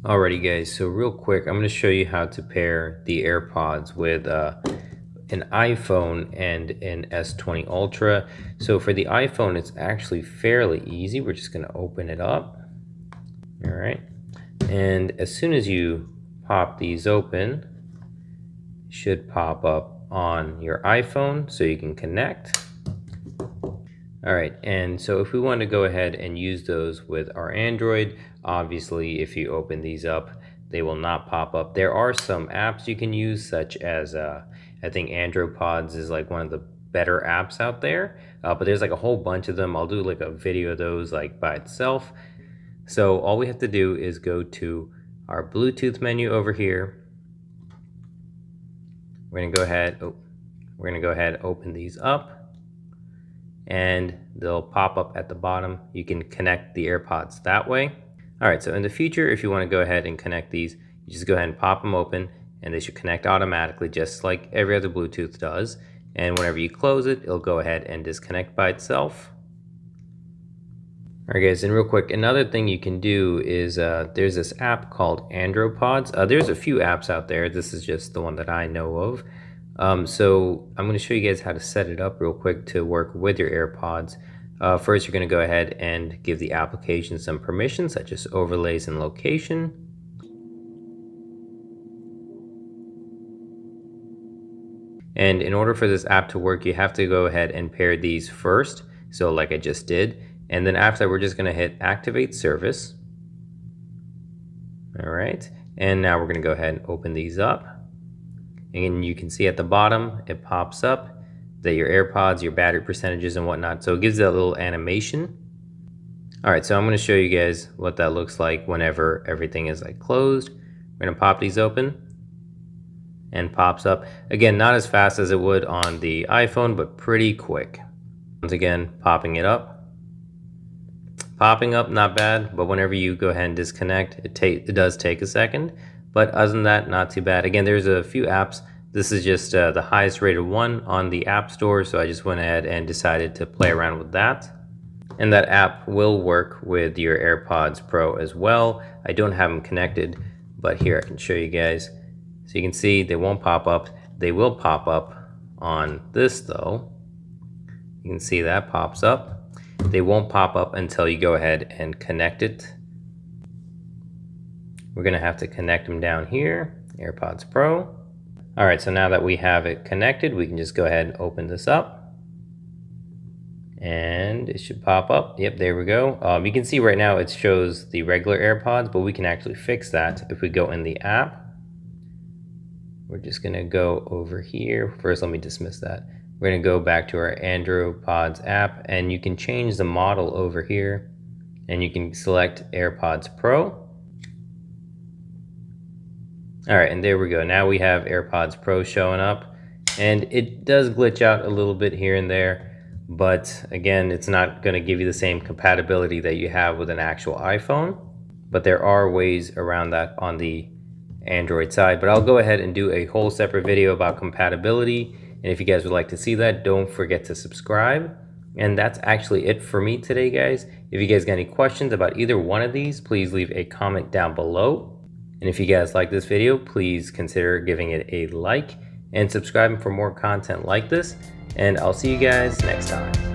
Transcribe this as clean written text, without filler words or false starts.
Alrighty guys, so real quick, I'm going to show you how to pair the AirPods with an iPhone and an S20 Ultra. So for the iPhone, it's actually fairly easy. We're just going to open it up. Alright, and as soon as you pop these open, it should pop up on your iPhone so you can connect. Alright, and so if we want to go ahead and use those with our Android, obviously if you open these up, they will not pop up. There are some apps you can use, such as I think Andropods is like one of the better apps out there, but there's like a whole bunch of them. I'll do like a video of those like by itself. So all we have to do is go to our Bluetooth menu over here. We're gonna go ahead, open these up, and they'll pop up at the bottom. You can connect the AirPods that way. Alright, so in the future, if you want to go ahead and connect these, you just go ahead and pop them open, and they should connect automatically just like every other Bluetooth does. And whenever you close it, it'll go ahead and disconnect by itself. Alright guys, and real quick, another thing you can do is there's this app called Andropods. There's a few apps out there. This is just the one that I know of. So I'm going to show you guys how to set it up real quick to work with your AirPods. First, you're going to go ahead and give the application some permissions, such as overlays and location. And in order for this app to work, you have to go ahead and pair these first, so like I just did. And then after that, we're just going to hit activate service. All right, and now we're going to go ahead and open these up. And you can see at the bottom, it pops up that your AirPods, your battery percentages and whatnot. So it gives that little animation. All right, so I'm going to show you guys what that looks like whenever everything is like closed. We're going to pop these open, and pops up. Again, not as fast as it would on the iPhone, but pretty quick. Once again, popping it up. Popping up, not bad, but whenever you go ahead and disconnect, it does take a second. But other than that, not too bad. Again, there's a few apps. This is just the highest rated one on the App Store, so I just went ahead and decided to play around with that. And that app will work with your AirPods Pro as well. I don't have them connected, but here I can show you guys. So you can see they won't pop up. They will pop up on this though. You can see that pops up. They won't pop up until you go ahead and connect it. We're going to have to connect them down here, AirPods Pro. All right, so now that we have it connected, we can just go ahead and open this up. And it should pop up. Yep, there we go. You can see right now it shows the regular AirPods, but we can actually fix that if we go in the app. We're just going to go over here. First, let me dismiss that. We're going to go back to our Andropods app, and you can change the model over here, and you can select AirPods Pro. All right, and there we go. Now we have AirPods Pro showing up, and it does glitch out a little bit here and there, but again, it's not going to give you the same compatibility that you have with an actual iPhone, but there are ways around that on the Android side. But I'll go ahead and do a whole separate video about compatibility, and if you guys would like to see that, don't forget to subscribe. And that's actually it for me today, guys. If you guys got any questions about either one of these, please leave a comment down below. And if you guys like this video, please consider giving it a like and subscribing for more content like this. And I'll see you guys next time.